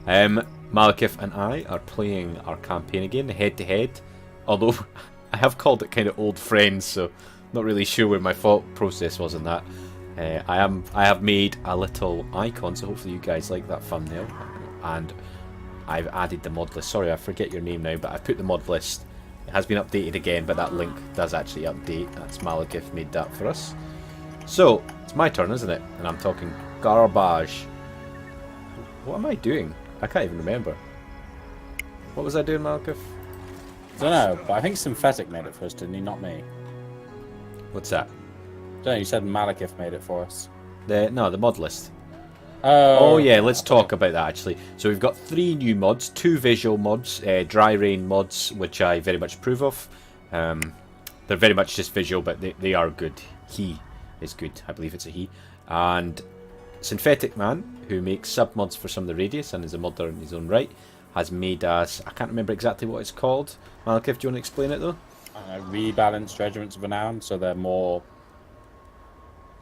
Malekith and I are playing our campaign again, head-to-head. Although, I have called it kind of old friends, so not really sure where my thought process was in that. I have made a little icon, so hopefully you guys like that thumbnail. And I've added the mod list. Sorry, I forget your name now, but I've put the mod list. It has been updated again, but that link does actually update. That's Malekith made that for us. So, it's my turn, isn't it? And I'm talking garbage. What am I doing? I can't even remember. What was I doing, Malekith? I don't know, but I think Synthetic made it for us, didn't he? Not me. What's that? I don't know, you said Malekith made it for us. The mod list. Oh Yeah, let's talk about that actually. So we've got 3 new mods, 2 visual mods, dry rain mods, which I very much approve of. They're very much just visual, but they are good. He is good, I believe it's a he. And Synthetic Man, who makes sub-mods for some of the Radius and is a modder in his own right, has made us, I can't remember exactly what it's called. Malekith, do you want to explain it though? Rebalanced regiments of renown, so they're more...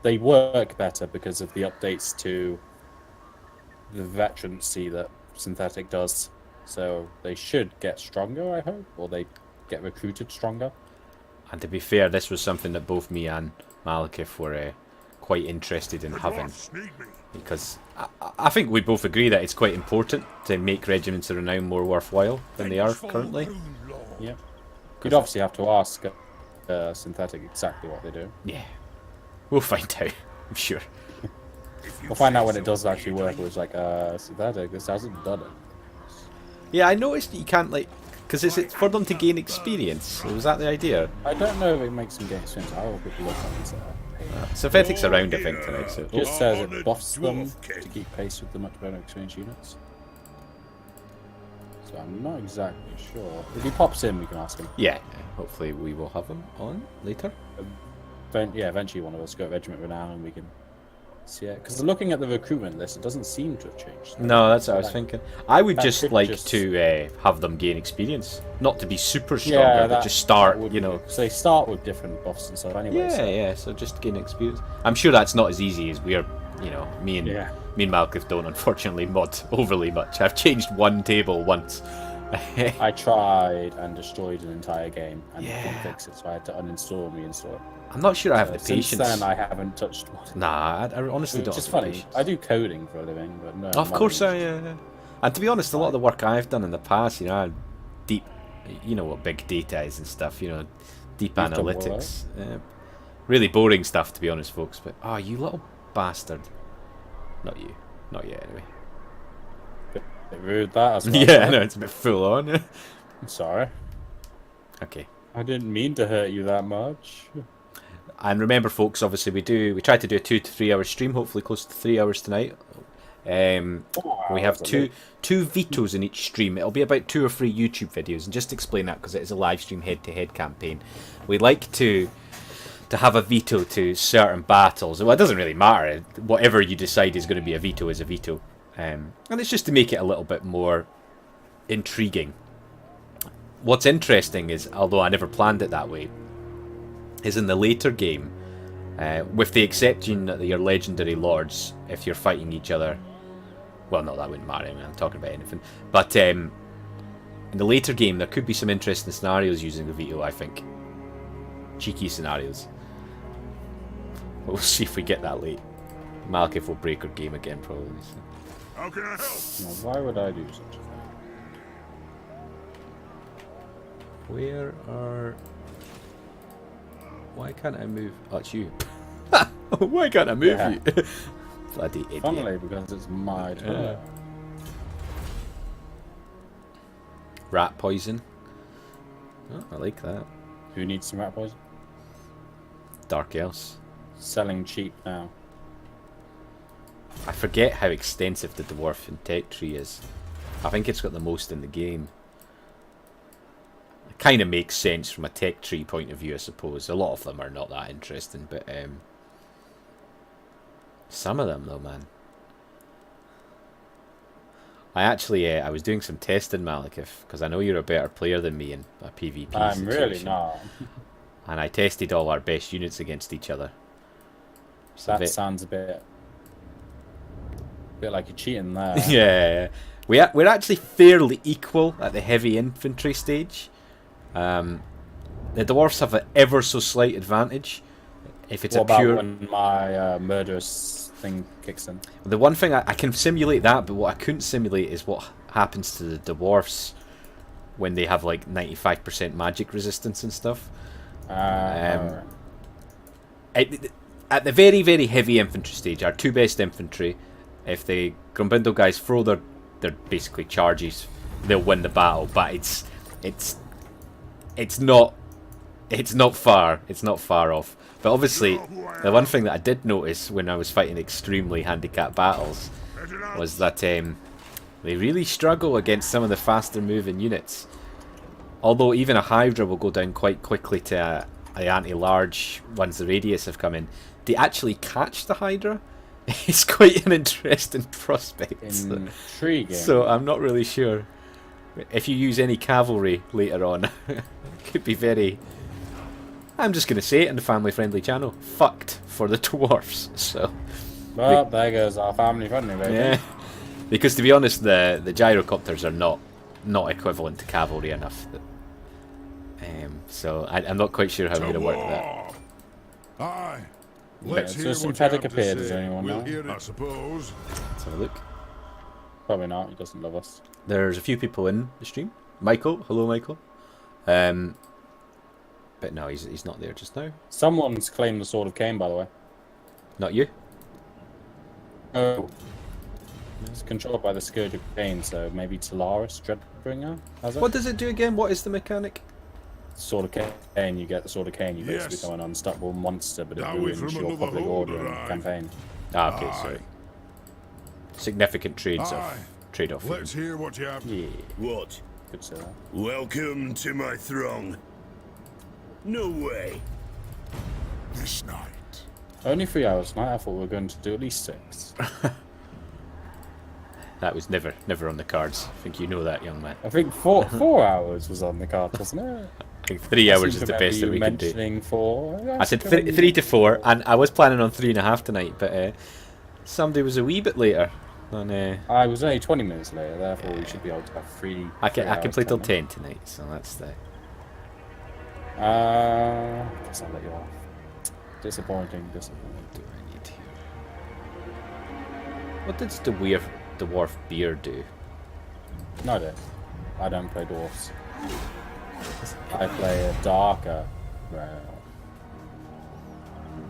They work better because of the updates to the veterancy that Synthetic does. So they should get stronger, I hope, or they get recruited stronger. And to be fair, this was something that both me and Malekith were quite interested in having. Because I think we both agree that it's quite important to make regiments of renown more worthwhile than they are currently. Yeah. You'd obviously have to ask Synthetic exactly what they do. Yeah. We'll find out, I'm sure. We'll find out when it does actually work. It was like, Synthetic, this hasn't done it. Yeah, I noticed that you can't, like... Because it's for them to gain experience. So was that the idea? I don't know if it makes them gain experience. I will quickly look on this. Synthetic's around, I think, tonight. So. It just says it buffs them to keep pace with the much better experience units. So I'm not exactly sure. If he pops in, we can ask him. Yeah, hopefully we will have him on later. Yeah, eventually one of us go Regiment Renown and we can see it. Because looking at the recruitment list, it doesn't seem to have changed. No, that's what I was thinking. I would just like to have them gain experience. Not to be super stronger, but just start, you know. So they start with different buffs and stuff anyway. Yeah, so just gain experience. I'm sure that's not as easy as we are, you know, me and Malekith don't unfortunately mod overly much. I've changed one table once. I tried and destroyed an entire game and couldn't fix it, so I had to uninstall and reinstall it. I'm not sure I have the Since patience. then, I haven't touched one. Nah, I honestly don't. Which is have the funny. patience. I do coding for a living, but no. Of course, yeah. And to be honest, a lot of the work I've done in the past, you know, deep, you know what big data is and stuff. You know, deep analytics. Really boring stuff, to be honest, folks. But you little bastard. Not you. Not yet, anyway. Bit rude that as well. Yeah, I know it's a bit full on. I'm sorry. Okay. I didn't mean to hurt you that much. And remember, folks, obviously we try to do a 2 to 3 hour stream, hopefully close to 3 hours tonight. We have two vetoes in each stream. It'll be about 2 or 3 YouTube videos, and just to explain that because it is a live stream head-to-head campaign. We like to have a veto to certain battles. Well, it doesn't really matter. Whatever you decide is going to be a veto is a veto, and it's just to make it a little bit more intriguing. What's interesting is, although I never planned it that way, is in the later game, with the exception that your legendary lords, if you're fighting each other, well, no, that wouldn't matter. I mean, I'm talking about anything. But in the later game, there could be some interesting scenarios using the veto. I think cheeky scenarios. We'll see if we get that late. Malekith will break our game again, probably. So. How can I help? Now, why would I do such a thing? Where are? Why can't I move? Oh, it's you. Why can't I move you? Bloody idiot. Funnily, because it's my turn. Rat poison. Oh, I like that. Who needs some rat poison? Dark Elves. Selling cheap now. I forget how extensive the Dwarven tech tree is. I think it's got the most in the game. It kind of makes sense from a tech tree point of view, I suppose. A lot of them are not that interesting, but some of them, though, man. I actually, I was doing some testing, Malekith, because I know you're a better player than me in a PvP I'm situation. really not. And I tested all our best units against each other. So That sounds a bit like you're cheating there. Yeah. we're actually fairly equal at the heavy infantry stage. The dwarves have an ever so slight advantage. If it's What a about pure, when my murderous thing kicks in? the one thing I can simulate that, but what I couldn't simulate is what happens to the dwarves when they have like 95% magic resistance and stuff. Alright. At the very, very heavy infantry stage, our two best infantry, if the Grumbindle guys throw their basically charges, they'll win the battle. But it's not far off. But obviously, the one thing that I did notice when I was fighting extremely handicapped battles was that they really struggle against some of the faster moving units. Although even a Hydra will go down quite quickly to the anti-large once the radius have come in. They actually catch the Hydra. It's quite an interesting prospect. Intriguing. So I'm not really sure. If you use any cavalry later on, it could be very... I'm just going to say it in the family-friendly channel. Fucked for the dwarfs. So, well, there goes our family-friendly, baby. yeah. Because to be honest, the gyrocopters are not equivalent to cavalry enough. So I'm not quite sure how I'm going to work that. Aye. Yeah, Let's so hear what you synthetic have to appeared, does say. anyone We'll know? hear it, I suppose. Let's have a look. Probably not, he doesn't love us. There's a few people in the stream. Michael, hello Michael. But no, he's not there just now. Someone's claimed the Sword of Cain, by the way. Not you. Oh. It's controlled by the Scourge of Cain, so maybe Talaris Dreadbringer has it? What does it do again? What is the mechanic? Sword of Cain, you get the Sword of Cain, you basically Yes. become an unstoppable monster, but it Now we've ruins your remembered the public whole order and drive. campaign. Ah, okay, Aye. sorry. Significant trades Aye. of trade-off. Let's hear what you have. Yeah, What? good to say that. Welcome to my throng. No way. This night. Only 3 hours tonight, I thought we were going to do at least 6. That was never on the cards. I think you know that, young man. I think 4 hours was on the card, wasn't it? I think 3 hours is the best that we can do. Mentioning 4. I said 3 to 4, and I was planning on 3.5 tonight, but somebody was a wee bit later. And I was only 20 minutes later, therefore we should be able to have 3. I can hours play till time. 10 tonight, so that's the... Guess I'll let you off. Disappointing. Do I need here? What did the dwarf beer do? No, I don't play dwarfs. I play a darker.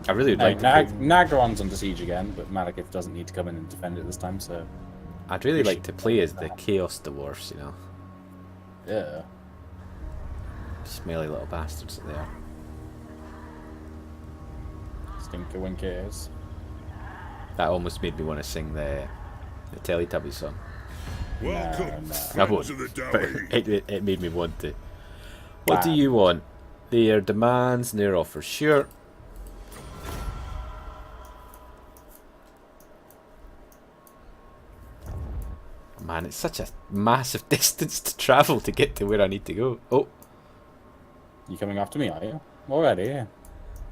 I really would Hey, like to play... Nagron's under siege again, but Malekith doesn't need to come in and defend it this time, so I'd really like to play as the Chaos Dwarfs, you know. yeah. Smelly little bastards that they are. Stinker Winkers. That almost made me want to sing the Teletubbies song. Welcome, no. I friends won't, of the but Dowie. it made me want to. What do Bad. you want? Their demands and their offers. Sure. Man, it's such a massive distance to travel to get to where I need to go. Oh, You coming after me, are you? Already, yeah.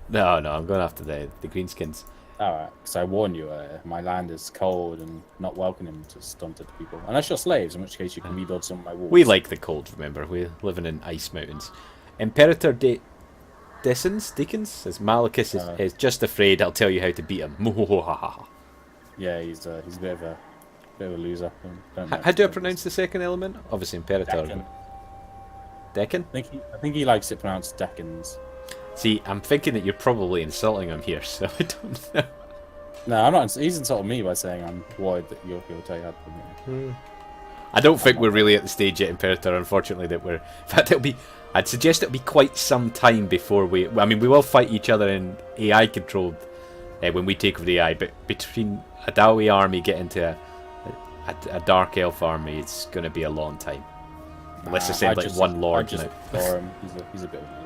no, I'm going after the greenskins. Alright, because I warn you, my land is cold and not welcoming to stunted people. Unless you're slaves, in which case you can rebuild some of my walls. We like the cold, remember? We're living in ice mountains. Imperator Deacons says Malachus is just afraid I'll tell you how to beat him. Yeah, he's a bit of a loser. How do I pronounce the second element? Obviously Imperator. Deccan. Deccan? I think he likes it pronounced Deccans. See, I'm thinking that you're probably insulting him here, so I don't know. No, I'm not. He's insulted me by saying I'm worried that he'll tell you how to pronounce it. I don't think we're really at the stage yet, Imperator, unfortunately, that we're... In fact, I'd suggest it'll be quite some time before we... I mean, we will fight each other in AI-controlled when we take over the AI, but between a Dowie army getting to a Dark Elf army, it's going to be a long time. Unless they send, like, one Lord I just now. adore him. He's a bit of a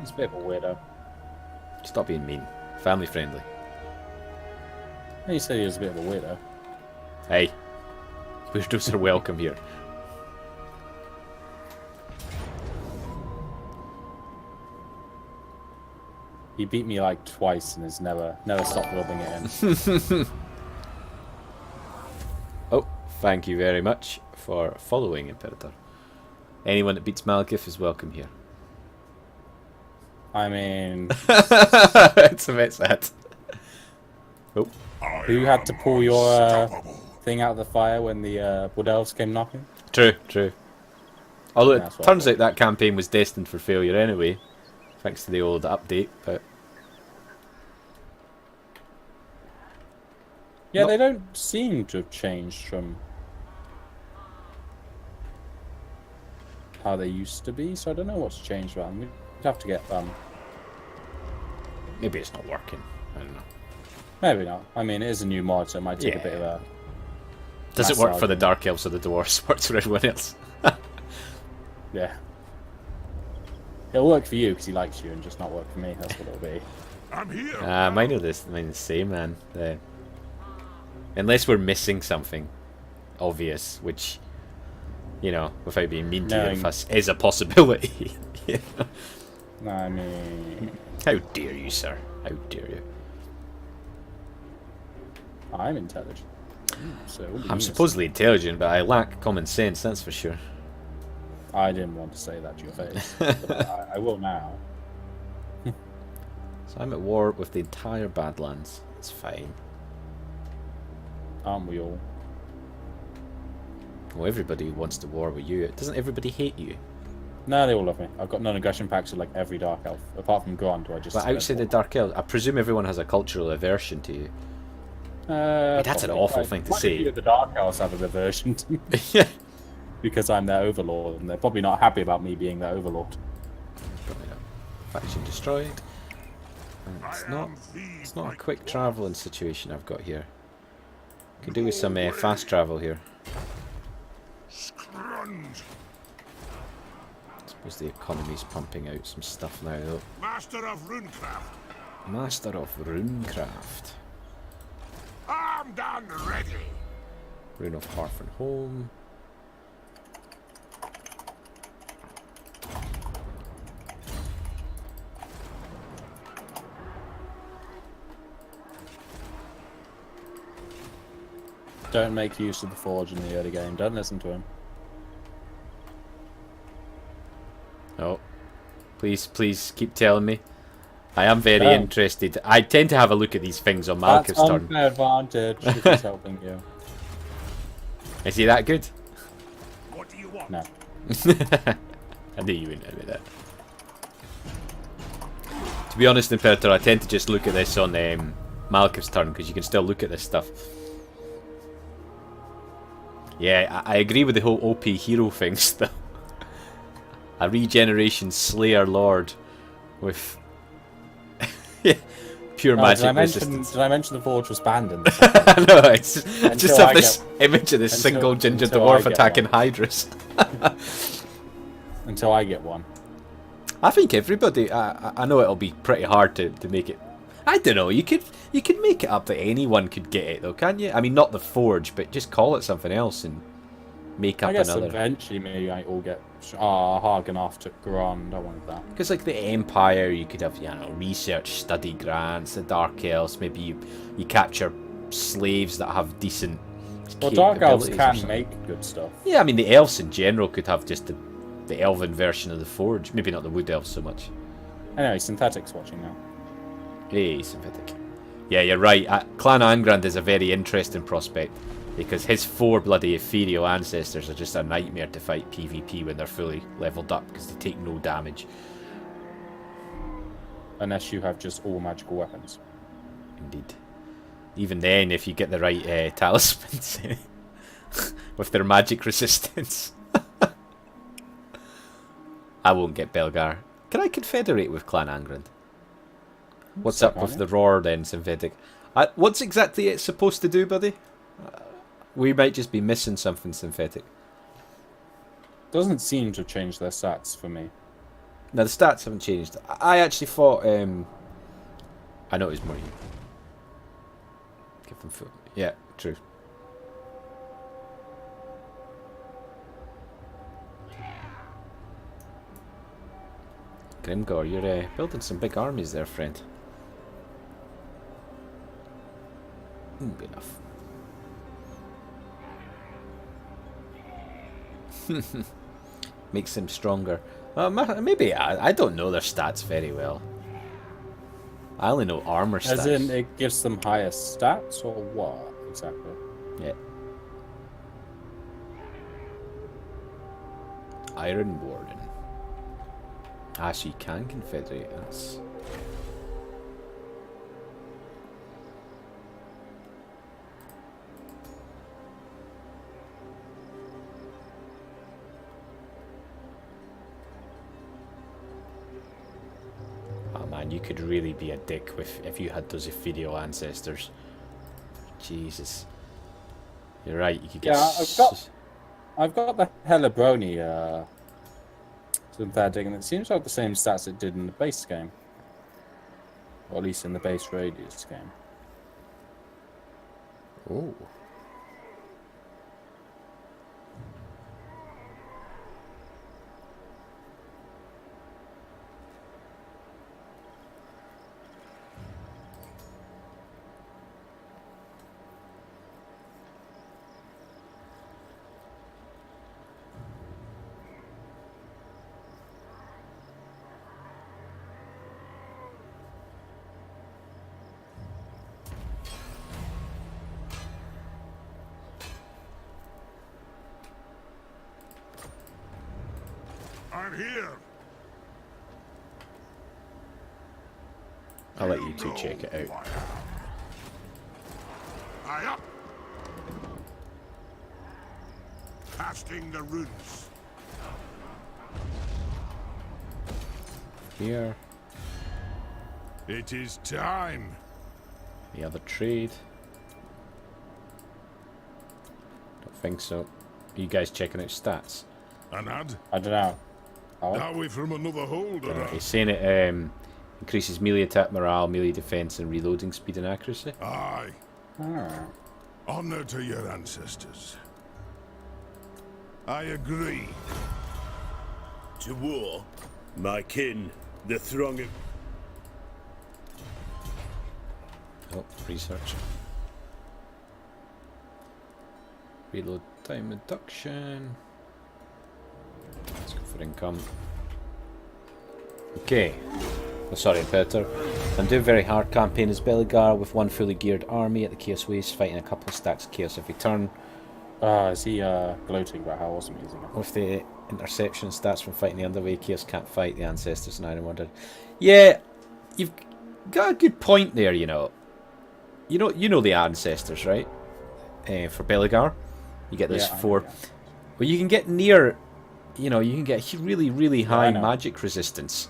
he's a bit of a weirdo. Stop being mean. Family friendly. You said he was a bit of a weirdo. Hey. Weirdos are welcome here. He beat me like twice and has never stopped rubbing it in. Oh, Thank you very much for following, Imperator. Anyone that beats Malekith is welcome here. I mean, It's a bit sad. Oh, who had to pull your thing out of the fire when the Wood Elves came knocking? true, true. Although it That's what I turns thought. out that campaign was destined for failure anyway, thanks to the old update, but... Yeah, Not- they don't seem to have changed from how they used to be, so I don't know what's changed about them. We'd have to get Maybe it's not working. I don't know. maybe not. I mean, it is a new mod, so it might take a Yeah. bit of a... Does it work for the Massage. Dark Elves or the Dwarves? Works for everyone else. Yeah. It'll work for you because he likes you, and just not work for me. That's what it'll be. I'm here. Mine are the same, man. Unless we're missing something obvious, which, you know, without being mean to either of Knowing- us, is a possibility. You know? I mean, How dare you, sir? How dare you? I'm intelligent. So what do you I'm mean supposedly intelligent, but I lack common sense, that's for sure. I didn't want to say that to your face, but I will now. So I'm at war with the entire Badlands. It's fine. Aren't we all? Well, everybody wants to war with you. Doesn't everybody hate you? No, they all love me. I've got non-aggression pacts with like every Dark Elf, apart from Grond, who I just... But outside the Dark Elves, I presume everyone has a cultural aversion to you. That's an probably. awful Like, thing to quite a say. few of the Dark Elves have an aversion to me Yeah. because I'm their overlord, and they're probably not happy about me being their overlord. Probably not. Faction destroyed. And it's not a quick travelling situation I've got here. Could do with some fast travel here. Scrunge. I suppose the economy's pumping out some stuff now though. Master of runecraft. Master of Runecraft. Armed and ready. Rune of Hearth and Home. Don't make use of the Forge in the early game. Don't listen to him. Oh. Please keep telling me. I am very No. interested. I tend to have a look at these things on That's Malekith's turn. unfair advantage if he's helping you. Is he that good? What do you want? No. I knew you wouldn't admit that. To be honest, Imperator, I tend to just look at this on Malekith's turn because you can still look at this stuff. Yeah, I agree with the whole OP hero thing still. A regeneration Slayer Lord with pure magic resistance. Did I mention the Forge was banned in this? I know, I just have I this get- image of this single ginger until I dwarf get attacking one. Hydras. Until I get one. I think everybody. I know it'll be pretty hard to make it. I don't know. You could make it up that anyone could get it though, can't you? I mean, not the Forge, but just call it something else and make up I guess another. eventually maybe I all get... Hagenhoff took Grond. I wanted that. Because like the Empire, you could have research study grants. The Dark Elves, maybe you capture slaves that have decent. Well, Dark Elves capabilities or can something. make good stuff. Yeah, I mean the elves in general could have just the elven version of the Forge. Maybe not the Wood Elves so much. Anyway, Synthetic's watching now. Hey, synthetic. Yeah, you're right. Clan Angrand is a very interesting prospect because his 4 bloody ethereal ancestors are just a nightmare to fight PvP when they're fully leveled up because they take no damage. Unless you have just all magical weapons. Indeed. Even then, if you get the right talismans with their magic resistance. I won't get Belgar. Can I confederate with Clan Angrand? What's up with the roar then, Synthetic? What's exactly it supposed to do, buddy? We might just be missing something, Synthetic. Doesn't seem to have changed their stats for me. Now, the stats haven't changed. I actually thought... I know it was more you. Give them foot. Yeah, true. Grimgor, you're building some big armies there, friend. Wouldn't be enough. Makes them stronger. Maybe I don't know their stats very well. I only know armor stats. As in, it gives them higher stats, or what exactly? Yeah. Iron Warden. Ah, so you can confederate us. Oh man, you could really be a dick if you had those ethereal ancestors. Jesus. You're right, you could get... Yeah, I've got the Helibroni synthetic, and it seems like the same stats it did in the base game. Or at least in the base Radius game. Oh. I'm here. I'll let you two check it out. Aye up. Casting the runes. Here. It is time. The other trade. Don't think so. Are you guys checking out stats? Anad, I don't know. are we from another holder? He's saying it increases melee attack morale, melee defense, and reloading speed and accuracy. Aye. Ah. Honor to your ancestors. I agree. To war, my kin, the throng of... Oh, research. Reload time reduction. Let's go for income. Okay. Oh, sorry, Peter. I'm doing very hard campaign as Beligar with one fully geared army at the Chaos Waste, fighting a couple of stacks of Chaos every turn. Is he gloating about how awesome he is? With the interception stats from fighting the Underway, Chaos can't fight the Ancestors and Iron Wonder. Yeah, you've got a good point there, you know. You know the Ancestors, right? For Beligar. You get this 4... Yeah. Well, you can get near... You know, you can get really, really high magic resistance.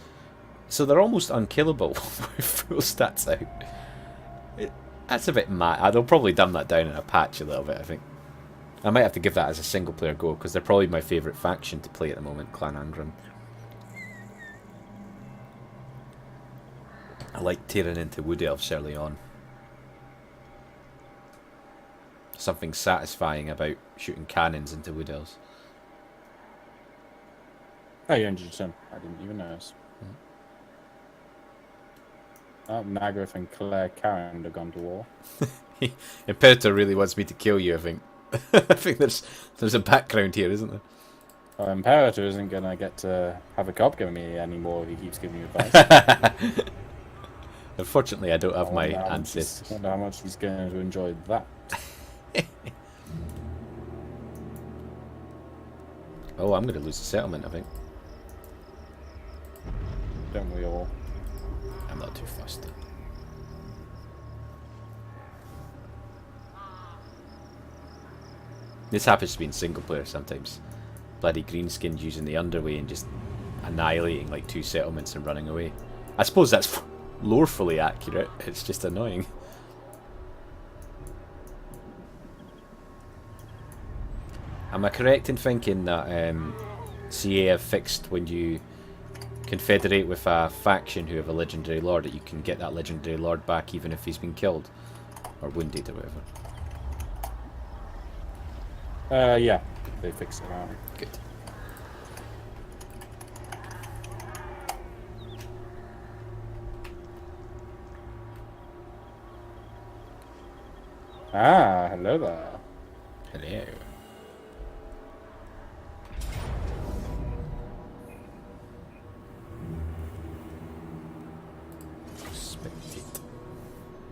So they're almost unkillable with full stats out. That's a bit mad. I'll probably dumb that down in a patch a little bit, I think. I might have to give that as a single player go, because they're probably my favourite faction to play at the moment, Clan Angron. I like tearing into Wood Elves early on. Something satisfying about shooting cannons into Wood Elves. Oh, you're injured him. I didn't even notice. Oh, Nagrith and Claire Karen have gone to war. Imperator really wants me to kill you, I think. I think there's a background here, isn't there? Well, Imperator isn't going to get to have a cop give me anymore if he keeps giving me advice. Unfortunately, I don't have my I ancestors. wonder how much he's going to enjoy that. Oh, I'm going to lose the settlement, I think. Don't we all? I'm not too fussed. This happens to be in single player sometimes. Bloody greenskins using the underway and just annihilating like 2 settlements and running away. I suppose that's lorefully accurate, it's just annoying. Am I correct in thinking that CA have fixed when you confederate with a faction who have a legendary lord that you can get that legendary lord back even if he's been killed or wounded or whatever? Yeah, they fixed it now. Good. Ah, hello there. Hello.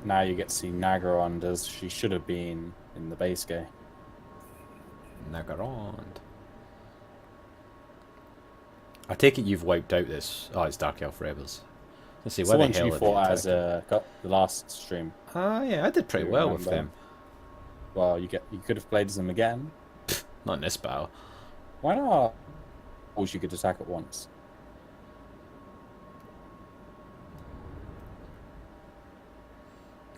now you get to see Nagarond as she should have been in the base game. Nagarond. I take it you've wiped out this. Oh, it's Dark Elf Rebels. Let's see, It's where the the ones hell you are fought they as attacking? the last stream. Ah, yeah, I did pretty You well with remember? them. Well, you could have played as them again. Not in this battle. Why not? Or you could attack at once.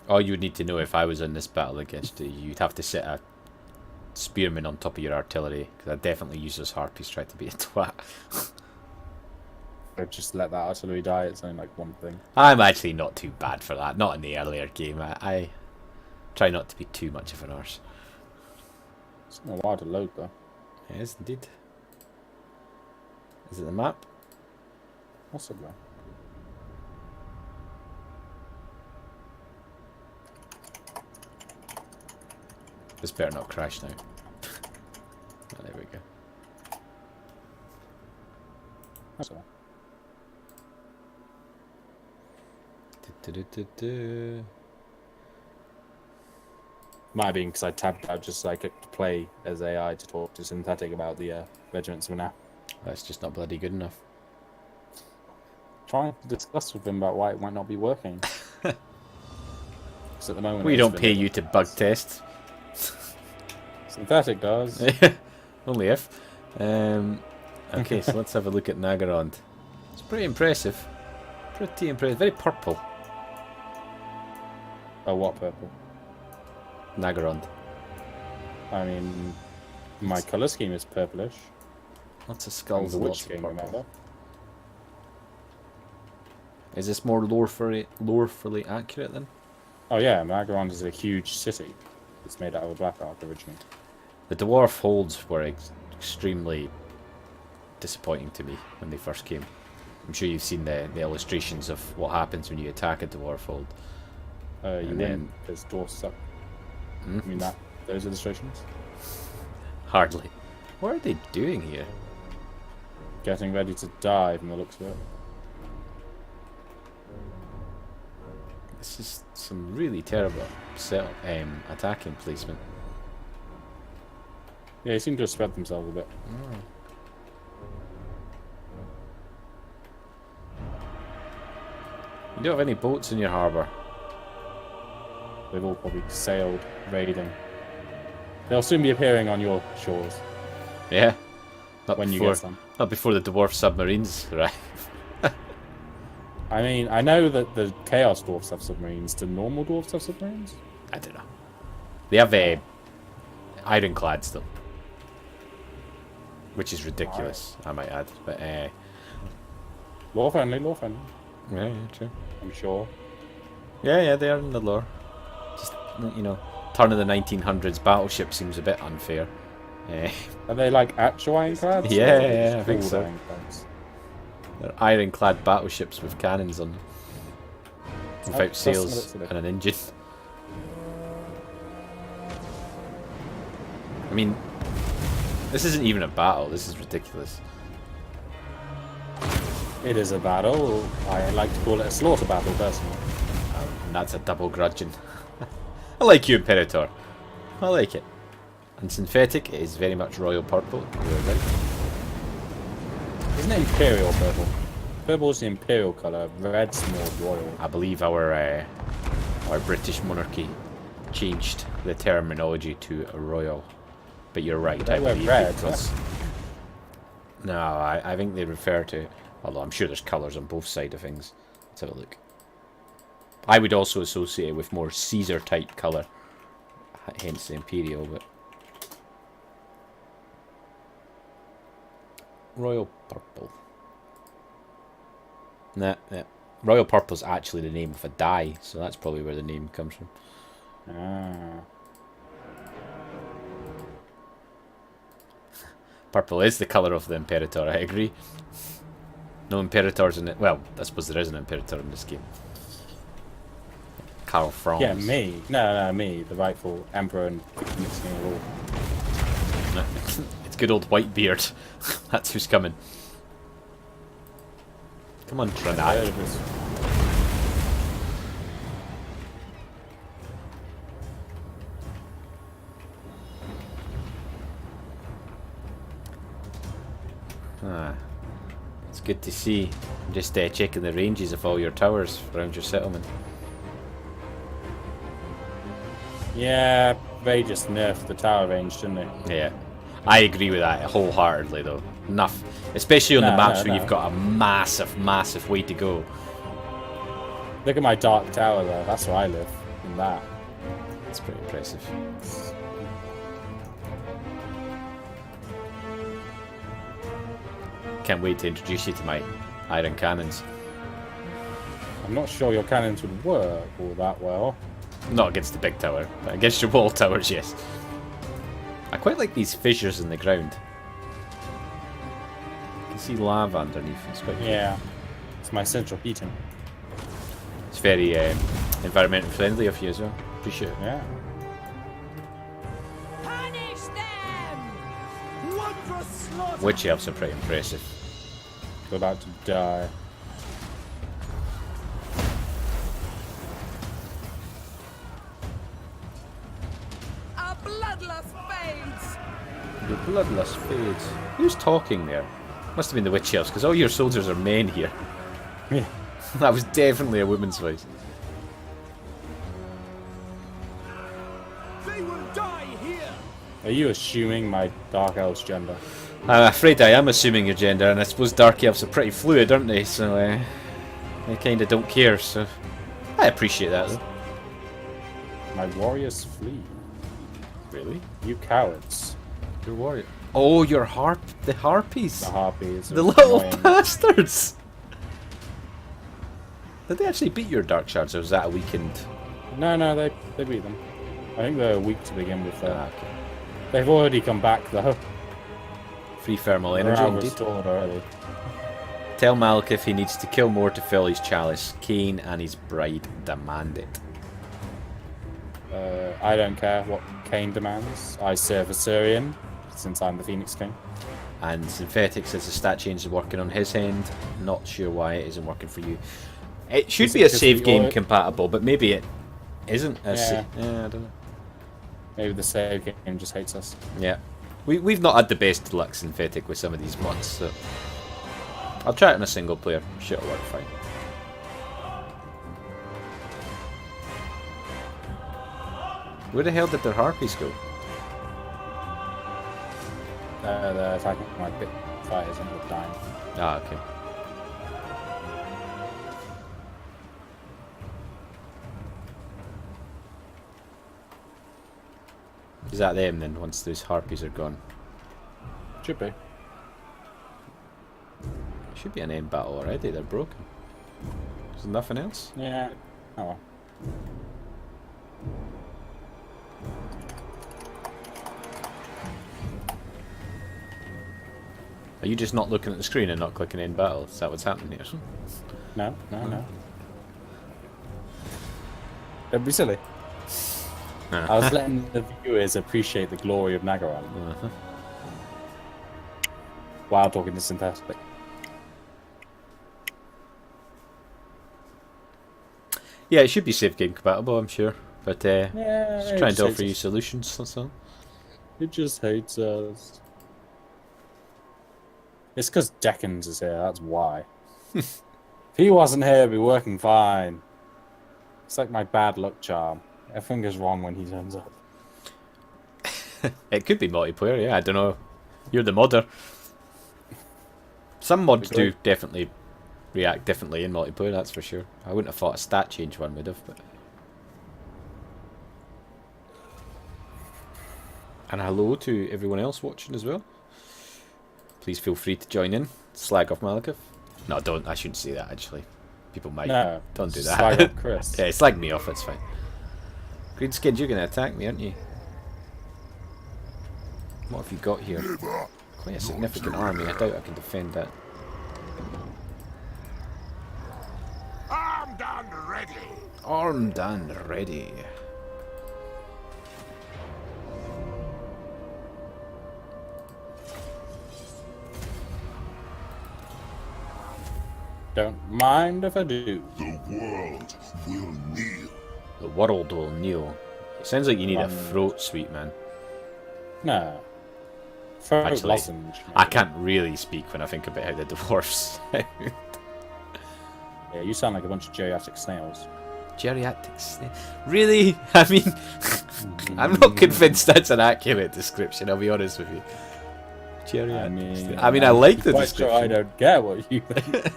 All you would need to know if I was in this battle against you, you'd have to set a spearman on top of your artillery, because I definitely use those harpies try to be a twat. Or just let that artillery die. It's only like one thing. I'm actually not too bad for that. Not in the earlier game. I try not to be too much of an arse. It's not a while to load though. Yes, indeed. Is it the map? Possibly. This better not crash now. Oh, there we go. That's all. Du-du-du-du-du. Might have been because I tabbed out just so I could play as AI to talk to Synthetic about the regiments of now. That's just not bloody good enough. Trying to discuss with him about why it might not be working. 'Cause at the moment We it's don't been- pay you to bug test. Synthetic does. Only if. Okay, so let's have a look at Nagarond. It's pretty impressive. Pretty impressive. Very purple. Oh, what purple? Nagarond. I mean, my colour scheme is purplish. Lots of skulls The and Witch lots of game, purple. remember? Is this more lorefully accurate then? Oh yeah, Nagarond is a huge city. It's made out of a black arc originally. The dwarf holds were extremely disappointing to me when they first came. I'm sure you've seen the illustrations of what happens when you attack a dwarf hold. You And win then- because dwarfs suck. Hmm? I mean those illustrations. Hardly. What are they doing here? Getting ready to die from the looks of it. This is some really terrible attacking placement. Yeah, they seem to have spread themselves a bit. You don't have any boats in your harbour. They've all probably sailed, raiding. They'll soon be appearing on your shores Yeah. Not when you before, get some. not before the dwarf submarines arrive. I mean, I know that the Chaos Dwarfs have submarines. Do normal Dwarfs have submarines? I don't know. They have ironclads though, which is ridiculous. I might add, but Law friendly, law friendly. yeah, true. I'm sure. Yeah, they are in the lore. Just turn of the 1900s battleship seems a bit unfair. Are they like actual ironclads? Yeah, Or are they yeah, just I think called so. ironclads? They're ironclad battleships with cannons on them, without that's some of sails it. and an engine. I mean, this isn't even a battle. This is ridiculous. It is a battle. I like to call it a slaughter battle, personally. And that's a double grudging. I like you, Imperator. I like it. And synthetic, it is very much royal purple. You're right. Isn't it Imperial purple? Purple is the Imperial colour. Red's more royal. I believe our British monarchy changed the terminology to a royal. But you're right. They I wear believe red. because no, I think they refer to. Although I'm sure there's colours on both sides of things. Let's have a look. I would also associate it with more Caesar type colour, hence the Imperial. But royal purple. Nah. Royal purple's actually the name of a dye, so that's probably where the name comes from. Ah. Purple is the colour of the Imperator, I agree. No Imperators in it. Well, I suppose there is an Imperator in this game. Karl Franz. Yeah, me. No, me. The rightful Emperor and mixing it all. It's good old Whitebeard. That's who's coming. Come on, Trinidad. Ah, it's good to see. I'm just checking the ranges of all your towers around your settlement. Yeah, they just nerfed the tower range, didn't they? Yeah, I agree with that wholeheartedly though. Enough. Especially on the maps where you've got a massive, massive way to go. Look at my dark tower there. That's where I live. In that. It's pretty impressive. Can't wait to introduce you to my iron cannons. I'm not sure your cannons would work all that well. Not against the big tower, but against your wall towers, yes. I quite like these fissures in the ground. You can see lava underneath. It's quite cool. Yeah. It's my central heating. It's very environmentally friendly of you as well. Appreciate it. Yeah. Punish them! Wondrous slaughter! Witch elves are pretty impressive. They're about to die. Our bloodlust fades! The bloodlust fades. Who's talking there? Must have been the witch elves, because all your soldiers are men here. Yeah. That was definitely a woman's voice. They will die here! Are you assuming my Dark Elves gender? I'm afraid I am assuming your gender, and I suppose dark elves are pretty fluid, aren't they? So they kind of don't care. So I appreciate that. Though. My warriors flee. Really? You cowards. Your warrior? Oh, your the harpies. The harpies. The are little annoying. bastards. Did they actually beat your dark shards, or was that a weakened? No, they beat them. I think they're weak to begin with. Ah, okay. They've already come back though. Free thermal They're energy, out indeed. restored already. Tell Malik if he needs to kill more to fill his chalice. Cain and his bride demand it. I don't care what Cain demands. I serve Assyrian, since I'm the Phoenix King. And Synthetic says the stat change is working on his end. Not sure why it isn't working for you. It should Is be it a 'cause save the game oil- compatible, but maybe it isn't. Yeah. Yeah, I don't know. Maybe the save game just hates us. Yeah. We've not had the best luck Synthetic with some of these mods, so I'll try it on a single player. I'm sure it'll work fine. Where the hell did their harpies go? They're attacking my pit fires and they're dying. Ah, okay. Is that them then, once those harpies are gone? Should be. Should be an end battle already, they're broken. Is there nothing else? Yeah. Oh well. Are you just not looking at the screen and not clicking end battle? Is that what's happening here? No. Don't be silly. I was letting the viewers appreciate the glory of Nagaran while talking to Synthetic. Yeah, it should be save game compatible, I'm sure. But Yeah, just trying to offer you solutions, that's all. It just hates us. It's because Deckens is here, that's why. If he wasn't here, it'd be working fine. It's like my bad luck charm. Everything goes wrong when he turns up. It could be multiplayer, yeah, I don't know. You're the modder. Some mods do definitely react differently in multiplayer, that's for sure. I wouldn't have thought a stat change one would have, but... And hello to everyone else watching as well. Please feel free to join in. Slag off Malekith. No, don't. I shouldn't say that, actually. People might. No, Don't do slag that. off Chris. Yeah, slag me off, it's fine. Greenskins, you're going to attack me, aren't you? What have you got here? Quite a significant army. I doubt I can defend that. Armed and ready. Armed and ready. Don't mind if I do. The world will kneel. The world will kneel. It sounds like you need a throat sweet, man. No. throat Actually, lozenge. I maybe. can't really speak when I think about how the dwarfs sound. Yeah, you sound like a bunch of geriatric snails. Geriatrics. Really? I mean, I'm not convinced that's an accurate description, I'll be honest with you. Geriatrics. I mean, I like the quite sure I description. don't get what you think.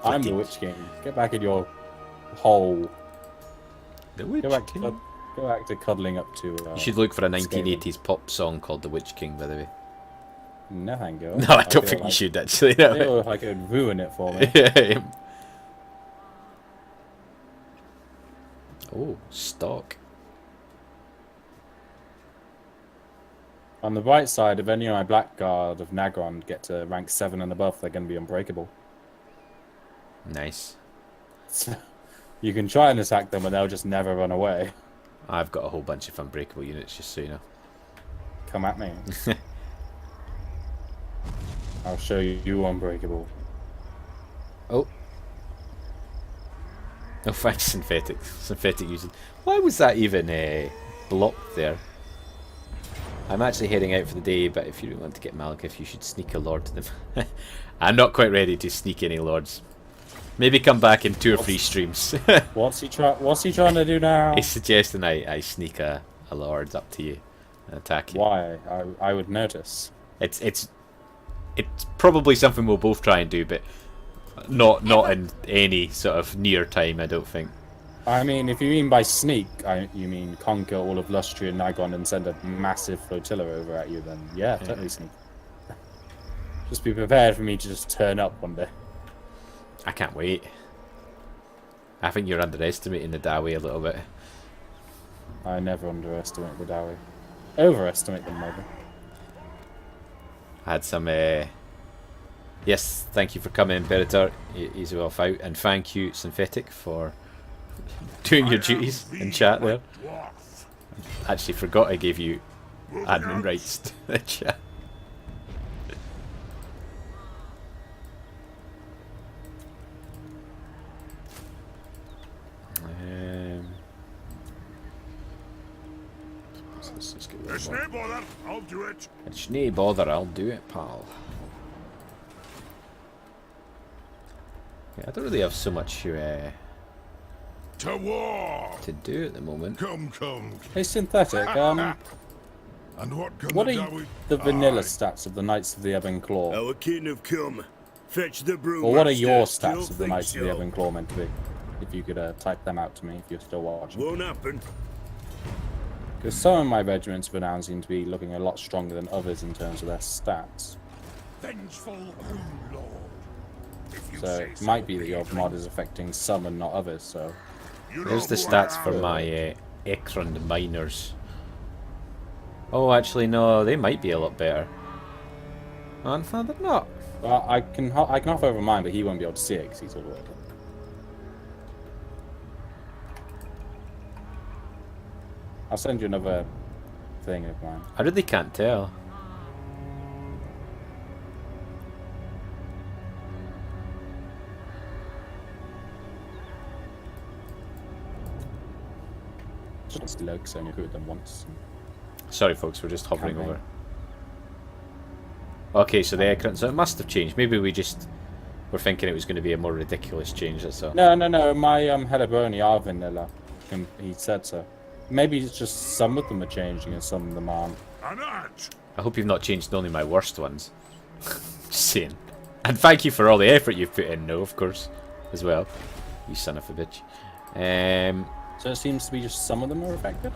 I'm the Witch King. Get back in your hole. The Witch Go back, King. go back to cuddling up to. You should look for a Scaling. 1980s pop song called The Witch King, by the way. No, thank you. No, I don't think you should, actually. I feel like it would ruin it for me. No. Oh, stock. On the bright side, if any of my Blackguard of Nagron get to rank 7 and above, they're going to be unbreakable. Nice. So, you can try and attack them and they'll just never run away. I've got a whole bunch of unbreakable units, just so you know. Come at me. I'll show you unbreakable. Oh. Oh, thanks, synthetic. Synthetic using. Why was that even blocked there? I'm actually heading out for the day, but if you don't want to get Malekith, you should sneak a lord to them. I'm not quite ready to sneak any lords. Maybe come back in 2 or 3 streams. What's he trying to do now? He's suggesting I sneak a lord up to you and attack you. Why? I would notice. It's probably something we'll both try and do, but not in any sort of near time, I don't think. I mean, if you mean by sneak, you mean conquer all of Lustria and Nigon and send a massive flotilla over at you, then yeah, totally sneak. Just be prepared for me to just turn up one day. I can't wait. I think you're underestimating the Dawi a little bit. I never underestimate the Dawi. Overestimate them, maybe. I had some. Yes, thank you for coming, Imperator. He's well out, and thank you, Synthetic, for doing your duties in chat there. Actually, forgot I gave you admin rights to the chat. Let's just get There's one no more. bother, I'll do it. It's no bother, I'll do it, pal. Yeah, I don't really have so much To war! to do at the moment. Come. Hey, Synthetic, And what can what the are Dawi... the vanilla Aye. stats of the Knights of the Ebon Claw? Our kin have come. Fetch the broom. Or what are your master. stats Still of the think Knights of the so? Ebon Claw meant to be? If you could type them out to me, if you're still watching. Won't happen. Because some of my regiments for now seem to be looking a lot stronger than others in terms of their stats. Vengeful Rune Lord. If you So say it might be that your mod is affecting some and not others, so... You know There's the who I stats for am. my Ekron miners. Oh, actually, no, they might be a lot better. Oh, no, they're not. Well, I can offer over mine, but he won't be able to see it because he's all the way up. I'll send you another thing of mine. I really can't tell. Just low because I only recruited them once. Sorry, folks, we're just hovering Campaign. over. Okay, so the Ekron, so it must have changed. Maybe we just were thinking it was going to be a more ridiculous change, that's all. No, my Helibroni are vanilla. He said so. Maybe it's just some of them are changing and some of them aren't. An arch! I hope you've not changed only my worst ones. Just saying. And thank you for all the effort you've put in, no, of course, as well. You son of a bitch. So it seems to be just some of them are affected?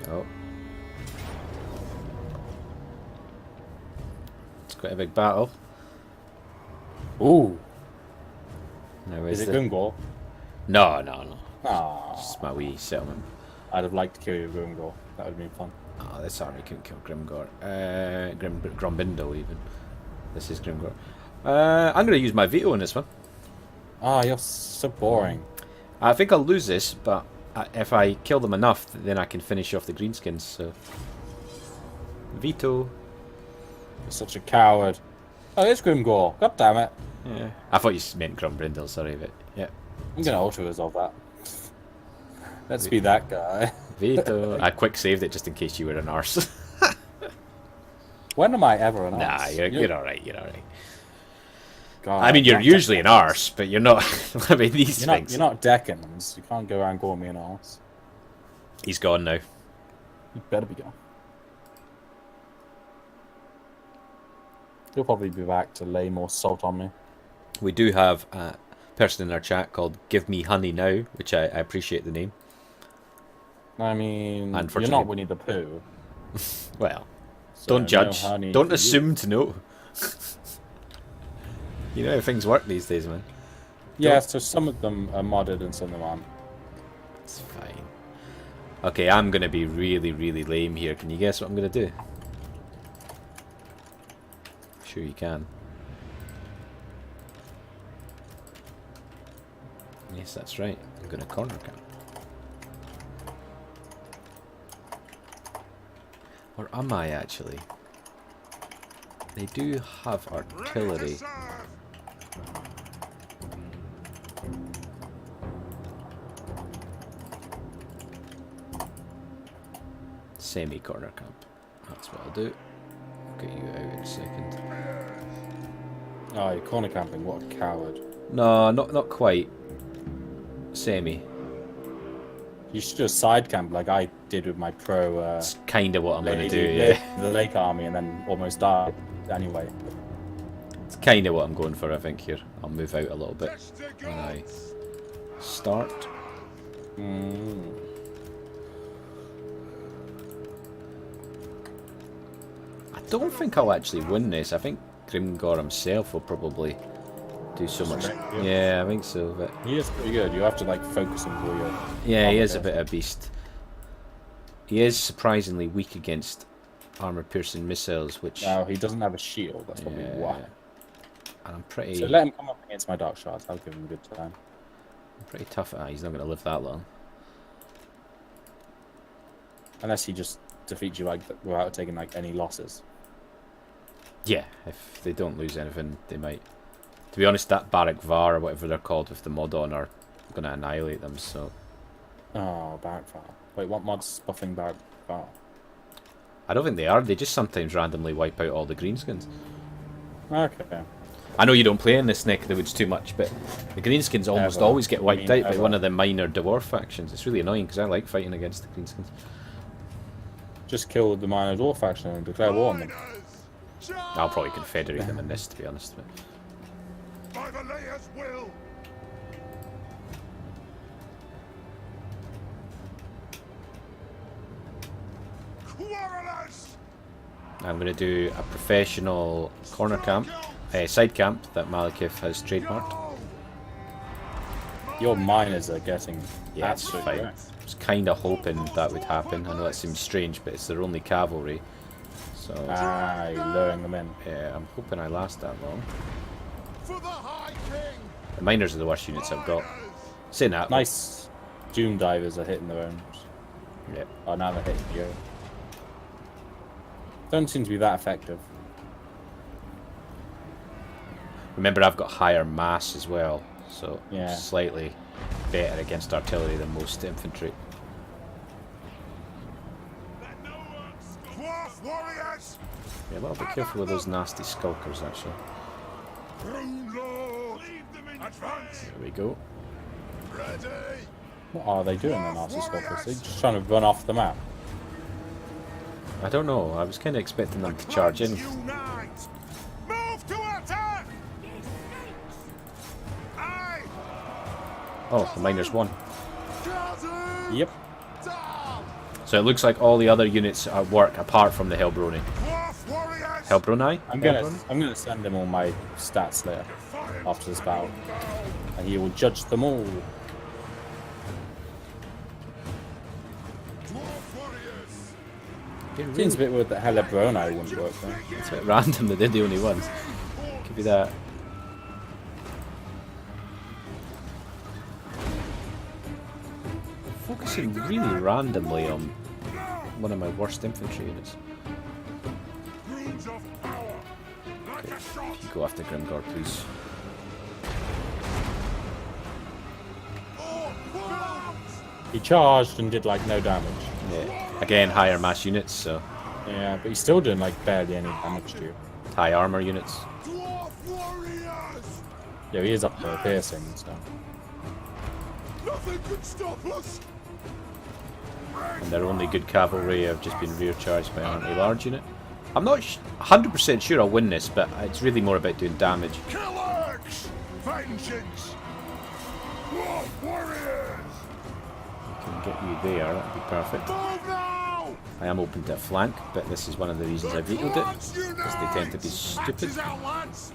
Oh. It's quite a big battle. Ooh. Now, Is it the... Gungor? No. Ah, It's my wee settlement. I'd have liked to kill you, Gungor. That would have been fun. Oh, this army couldn't kill Grimgor. Grombindle, even. This is Grimgor. I'm going to use my veto on this one. Ah, you're so boring. I think I'll lose this, but if I kill them enough, then I can finish off the greenskins, so... Veto. You're such a coward. Oh, it's Grimgor. God damn it. Yeah. I thought you meant Grumbrindle, sorry, but yeah. I'm gonna auto-resolve that. Let's be that guy. Veto. I quick saved it just in case you were an arse. When am I ever an Nah, arse? you're alright, you're alright. God, I mean, you're not usually an Decans. arse, but you're not. I mean, these things. You're not Decans. You can't go around calling me an arse. He's gone now. You better be gone. He'll probably be back to lay more salt on me. We do have a person in our chat called Give Me Honey Now, which I appreciate the name. I mean, you're Unfortunately- not Winnie the Pooh. Well, so don't no judge. honey Don't for you. assume to know. You know how things work these days, man. Yeah, so some of them are modded and some of them aren't. It's fine. Okay, I'm gonna be really, really lame here. Can you guess what I'm gonna do? Sure you can. Yes, that's right. I'm gonna corner camp. Or am I actually? They do have artillery. Semi-corner camp. That's what I'll do. I'll get you out in a second. Oh, you're corner camping. What a coward. No, not quite. Semi. You should just side camp like I did with my pro. It's kind of what I'm going to do, lady- yeah. The Lake Army, and then almost died. Anyway, It's kind of what I'm going for, I think, here. I'll move out a little bit. And I start. I don't think I'll actually win this. I think Grimgor himself will probably do so much. Yeah, I think so. But he is pretty good. You have to like focus him for your. yeah, he is a bit of a beast. He is surprisingly weak against armor-piercing missiles, which... No, he doesn't have a shield. That's probably why. And I'm pretty... So let him come up against my dark shards. I'll give him a good time. I'm pretty tough at that. He's not going to live that long. Unless he just defeats you like without taking like any losses. Yeah, if they don't lose anything, they might. To be honest, that Barak Var, or whatever they're called, with the mod on, are going to annihilate them, so... Oh, Barrack Fire. Wait, what mod's buffing Barrack Fire? I don't think they are. They just sometimes randomly wipe out all the greenskins. Okay. I know you don't play in this neck of the woods too much, but the greenskins almost Ever. always get You wiped mean out by ever. one of the minor dwarf factions. It's really annoying, because I like fighting against the greenskins. Just kill the minor dwarf faction and declare war on them. I'll probably confederate them in this, to be honest. But By the layer's will. Quarrelers! I'm going to do a professional corner camp, side camp that Malekith has trademarked. Your miners are getting Yeah, it's absolutely fine. wrecked. I was kind of hoping that would happen. I know that seems strange, but it's their only cavalry. So, Ah, you're luring them in. yeah, I'm hoping I last that long. For the High King! The miners are the worst units I've got. Saying that, Nice. Doom divers are hitting their own. yeah. Oh, now they're hitting you. Don't seem to be that effective. Remember, I've got higher mass as well, so Yeah. slightly better against artillery than most infantry. Dwarf warriors! Yeah, well, be careful with those nasty skulkers, actually. Rune Lord! Advance! There we go. Ready! What are they doing then, Arthur Sculptors? They're just trying to run off the map. I don't know. I was kind of expecting them to charge in. Unite! Move to attack! Aye! Oh, the miners won. Yep. So it looks like all the other units at work apart from the Hellbrony. Dwarf warriors! Hellbroni? I'm gonna send him all my stats later after this battle, and he will judge them all. Dwarf warriors! Seems a bit weird that Helebroni wouldn't work there. It's a bit random that they're the only ones. Could be that. Focusing really randomly on one of my worst infantry units. Runes of power! Like a shot! Go after Grimgor, please. He charged and did like no damage. Yeah. Again, higher mass units, so Yeah, but he's still doing like barely any damage to you. high armor units. Dwarf warriors! Yeah, he is up for piercing and stuff. Nothing can stop us! And their only good cavalry have just been rear charged by an anti-large unit. I'm not 100% sure I'll win this, but it's really more about doing damage. Killers! Vengeance! Dwarf warriors! Can get you there, that'd be perfect. Move now! I am open to a flank, but this is one of the reasons I vetoed it, because they tend to be stupid. Axes out, lads!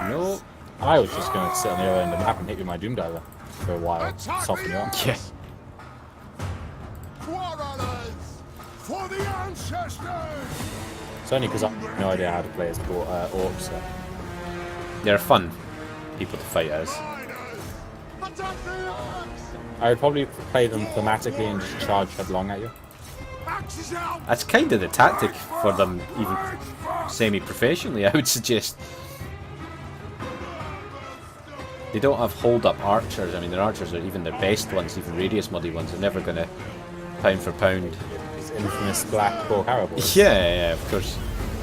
No. I was just going to sit on the other end of the map and hit with my Doom Diver for a while, soften you up. Yeah. Quarrelers! For the ancestors! It's only because I have no idea how to play as orcs. So. They're fun people to fight as. Riders! Attack the axe! I would probably play them thematically and just charge headlong at you. Axes out! That's kind of the tactic for them, even semi-professionally, I would suggest. They don't have hold-up archers. I mean, their archers are even their best ones, even radius muddy ones, are never going to pound for pound. These infamous black or Caraboys. Yeah, of course.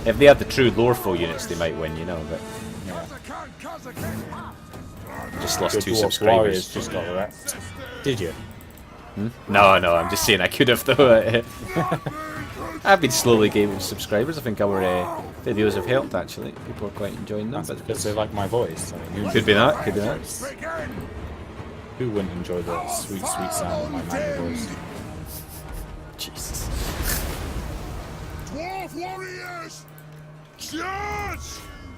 If they had the true Loreful units, they might win, you know, but just lost Good 2 dwarf subscribers. warriors just got wrecked. Did you? No, I'm just saying I could have, though. I've been slowly gaining subscribers. I think our videos have helped, actually. People are quite enjoying them. That's But because they like my voice. I mean, could be that, could be that. who wouldn't enjoy the sweet, sweet sound of my manly voice? Jesus. Dwarf warriors! Charge!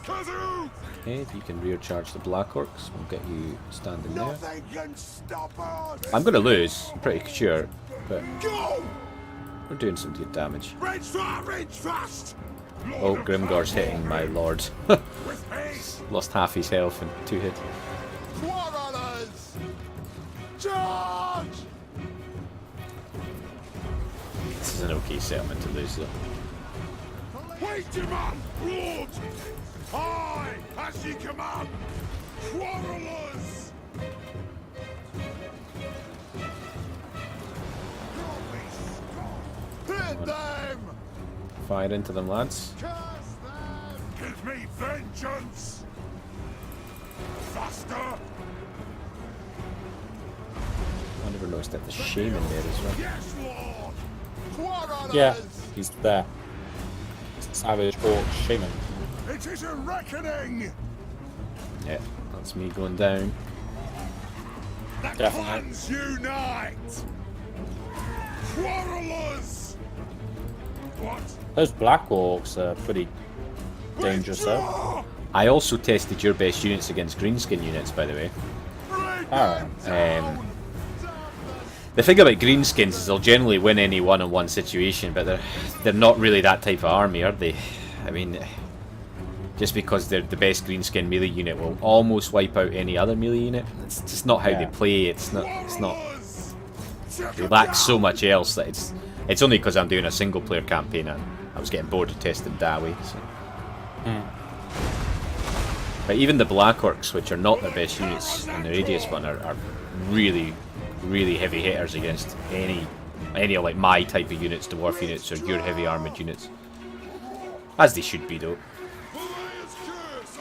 Kazoo! Okay, if you can rear charge the Black Orcs, we'll get you standing there. Nothing can stop us! I'm going to lose, I'm pretty sure, but Go! we're doing some good damage. Rage fast! Oh, Grimgor's hitting my lord. With haste! Lost half his health in 2 hits. Quarrelers! Charge! This is an okay settlement to lose, though. Wait your man, Lord! Aye, as ye command! Quarrelers! Hit them! Fire into them, lads. Curse them! Give me vengeance! Faster! I never noticed that the shaman there as well. Yes, Lord! Quarrelers! Yeah, he's there. Savage orc shaman. It is a reckoning! Yeah, that's me going down. The Definitely. clans unite! Quarrelers! What? Those black orcs are pretty dangerous though. Withdraw! I also tested your best units against greenskin units, by the way. Bring Alright. them The thing about greenskins is they'll generally win any one-on-one situation, but they're not really that type of army, are they? I mean, just because they're the best greenskin melee unit will almost wipe out any other melee unit. It's just not how they Yeah. play. It's not. Quarrelers! Check They it lack down! so much else that it's only because I'm doing a single-player campaign and I was getting bored of testing Dawi. So. But even the Black Orcs, which are not their best units in the Radius one, are really, really heavy hitters against any of like my type of units, dwarf units, or your heavy armored units. As they should be, though. Players curse!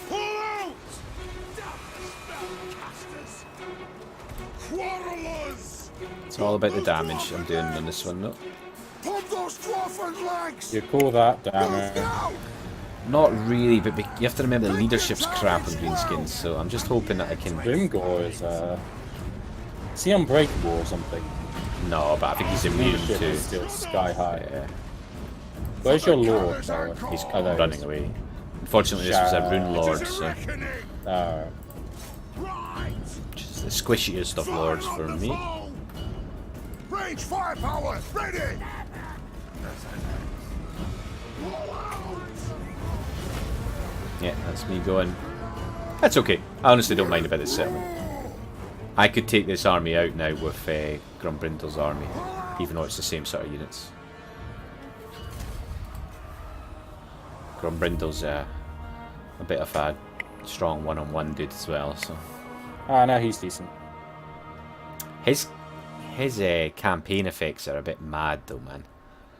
Pull out! Spellcasters! Quarrelers! It's all about the damage I'm doing on this one, though. Pump those dwarfen legs! You call that Move damage? now! Not really, but you have to remember the leadership's crap on Greenskins, so I'm just hoping that I can... Grimgor is is he unbreakable or something? No, but I think he's immune Leadership to... is still sky high. Yeah, Where's your lord? Sarah? he's Oh, there he running is. away. Unfortunately, this was a rune lord, It is a so... reckoning! Right! Which is the squishiest of lords for me. Range firepower! Ready! Yeah, that's me going. That's okay. I honestly don't mind about this settlement. I could take this army out now with Grumbrindle's army, even though it's the same sort of units. Grumbrindle's a bit of a strong one-on-one dude as well, so... Ah, no, he's decent. His campaign effects are a bit mad though, man.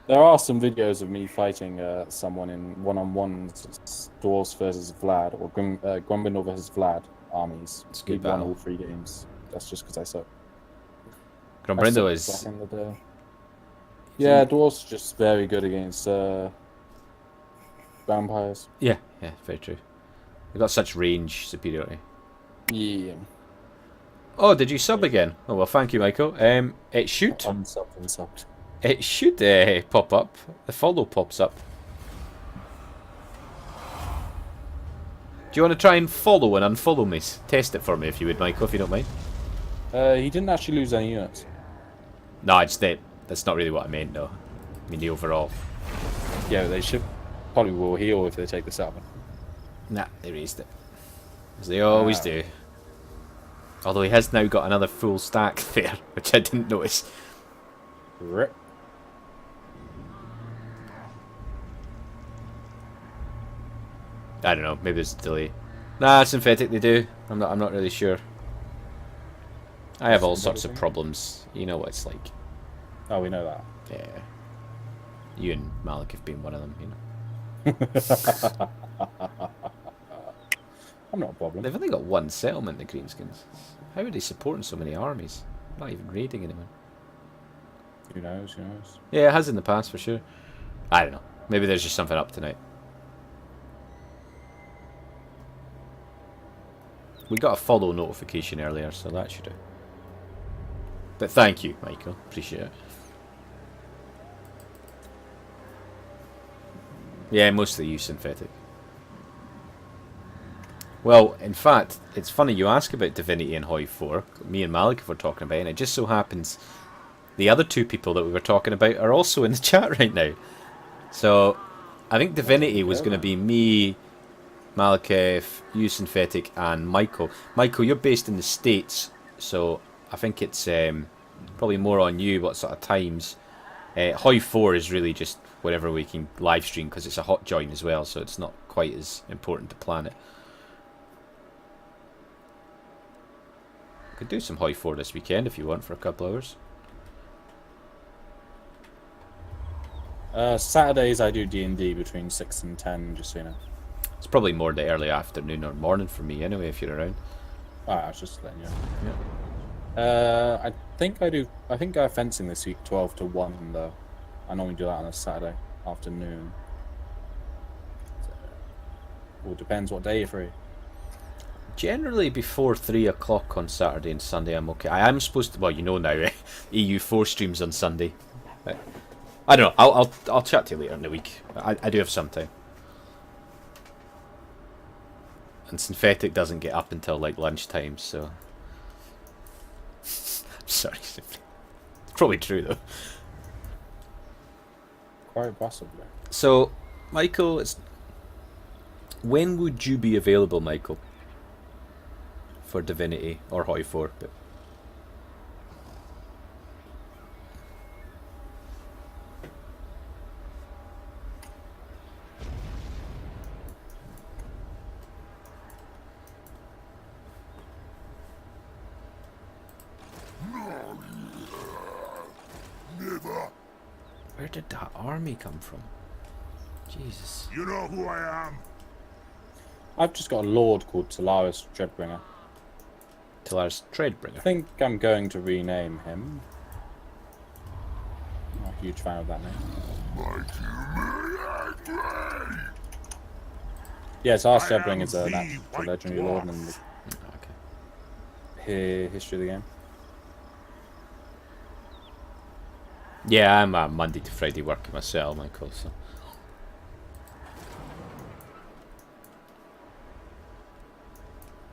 There are some videos of me fighting someone in one-on-ones, Dwarves versus Vlad, or Grumbindor versus Vlad armies. It's a good We've won battle. all 3 games. That's just because I suck. Grumbrindo I is sucked back in the day. Yeah, Dwarves are just very good against vampires. yeah, very true. They've got such range superiority. Yeah. Oh, did you sub again? Oh well, thank you, Michael. It should Unsubbed. it should pop up. The follow pops up. Do you want to try and follow and unfollow me? Test it for me if you would, Michael, if you don't mind. He didn't actually lose any units. No, I just that's not really what I meant, though. I mean the overall. Yeah, they should probably will heal if they take this out. Nah, they raised it. As they always do. Although he has now got another full stack there, which I didn't notice. Rip. I don't know, maybe there's a delay. Nah, synthetic they do. I'm not really sure. I have all sorts of problems. You know what it's like. Oh, we know that. Yeah. You and Malik have been one of them, you know. I'm not a problem. They've only got one settlement, the Greenskins. How are they supporting so many armies? Not even raiding anyone. Who knows? Who knows? Yeah, it has in the past for sure. I don't know. Maybe there's just something up tonight. We got a follow notification earlier, so that should do. But thank you, Michael. Appreciate it. Yeah, mostly you synthetic. Well, in fact, it's funny you ask about Divinity and Hoi 4. Me and Malik were talking about it, and it just so happens the other 2 people that we were talking about are also in the chat right now. So, I think Divinity was going to be me, Malikev, you synthetic, and Michael. Michael, you're based in the States, so I think it's probably more on you what sort of times. Hoi 4 is really just whenever we can live stream because it's a hot join as well, so it's not quite as important to plan it. Could do some Hoi 4 this weekend if you want for a couple hours. Saturdays I do D&D between 6 and 10, just so you know. It's probably more the early afternoon or morning for me anyway if you're around. Alright, I was just letting you know. Yeah. I think I have fencing this week, 12 to 1 though. I normally do that on a Saturday afternoon. So, well, it depends what day you're free. Generally before 3 o'clock on Saturday and Sunday I'm okay. I am supposed to, well you know now, EU4 streams on Sunday. I don't know, I'll chat to you later in the week. I do have some time. And Synthetic doesn't get up until like lunchtime, so... I'm sorry, Synthetic. It's probably true though. Quite possibly. So, Michael, when would you be available, Michael? For Divinity or Hoi 4? But... Never. Where did that army come from? Jesus. You know who I am. I've just got a lord called Talaris Dreadbringer. Talaris I Treadbringer. think I'm going to rename him. I'm not a huge fan of that name. Yeah, Talaris I am Dreadbringer is a the natural White legendary lord Dwarf. in the Okay. history of the game. Yeah, I'm Monday to Friday working myself, Michael, so...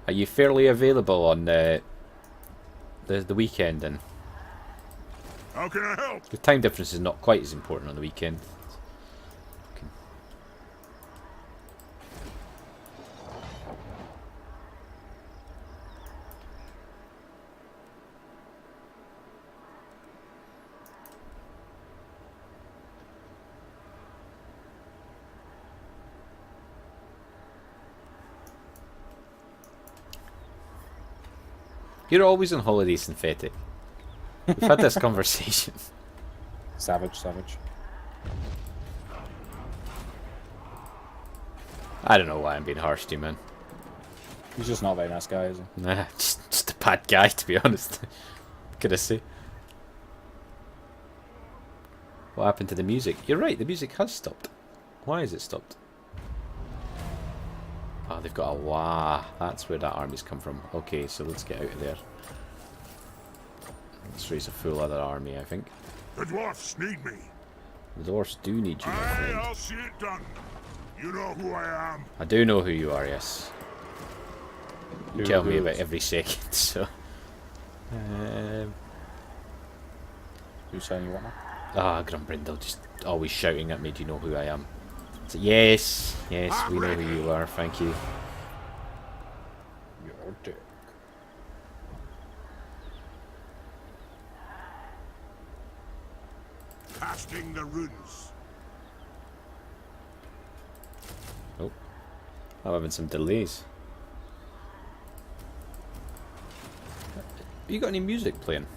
Are you fairly available on the weekend then? How can I help? The time difference is not quite as important on the weekend. Okay. You're always on holiday, Synthetic. We've had this conversation. Savage, savage. I don't know why I'm being harsh to you, man. He's just not a very nice guy, is he? Nah, just a bad guy, to be honest. Could I say? What happened to the music? You're right, the music has stopped. Why has it stopped? Oh, they've got a wah. That's where that army's come from. Okay, so let's get out of there. Let's raise a full other army, I think. The dwarfs need me. The dwarfs do need you, my Aye, friend. I'll see it done. You know who I am. I do know who you are, yes. You Who- tell me who- about every second, so... Who's saying you want that? Grumbrindle just always shouting at me, do you know who I am? So, yes, yes, we know who you are, thank you. You're a dick. Casting the runes. Oh, I'm having some delays. Have you got any music playing?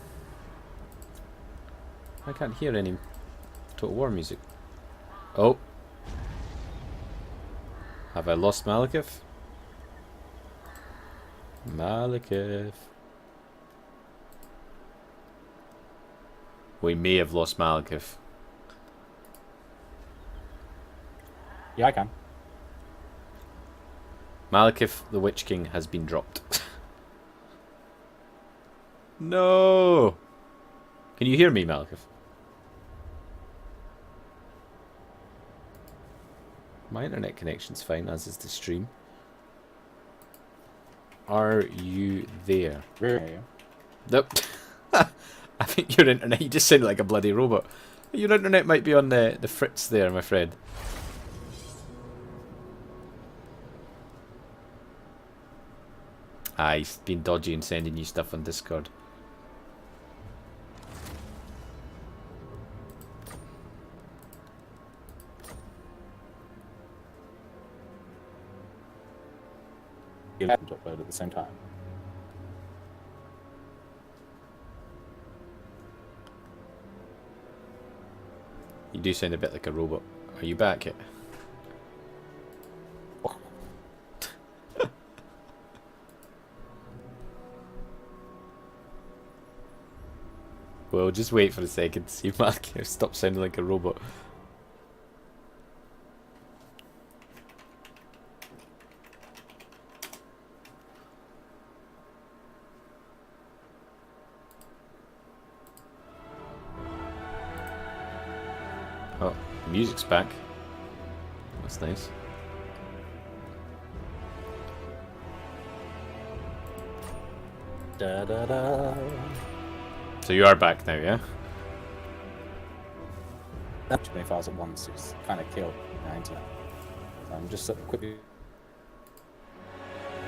I can't hear any Total War music. Oh. Have I lost Malekith? Malekith. We may have lost Malekith. Yeah, I can. Malekith, the Witch King, has been dropped. No! Can you hear me, Malekith? My internet connection's fine, as is the stream. Are you there? Really? Nope. I think your internet, you just sounded like a bloody robot. Your internet might be on the fritz there, my friend. Ah, he's been dodgy and sending you stuff on Discord. You have to upload at the same time. You do sound a bit like a robot. Are you back yet? Well, just wait for a second to see if Mark stop sounding like a robot. Oh, the music's back. That's nice. Da da da. So you are back now, yeah? Too many files at once is kind of killed my internet. So I'm just quickly.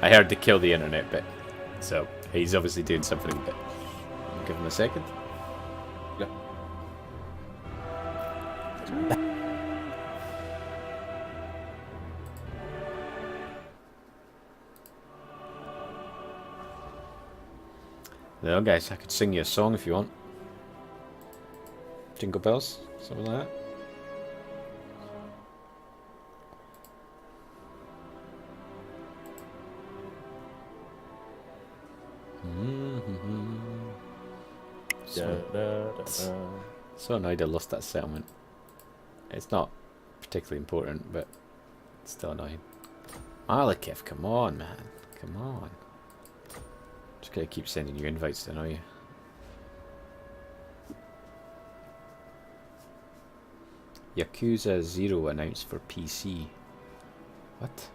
I heard they kill the internet bit. So he's obviously doing something with it. Give him a second. Yeah. Well, guys, I could sing you a song if you want. Jingle bells, something like that. Da, da, da, da. So annoyed I lost that settlement. It's not particularly important, but it's still annoying. Malekith, come on, man. Come on. Just gotta keep sending you invites to annoy you. Yakuza 0 announced for PC. What?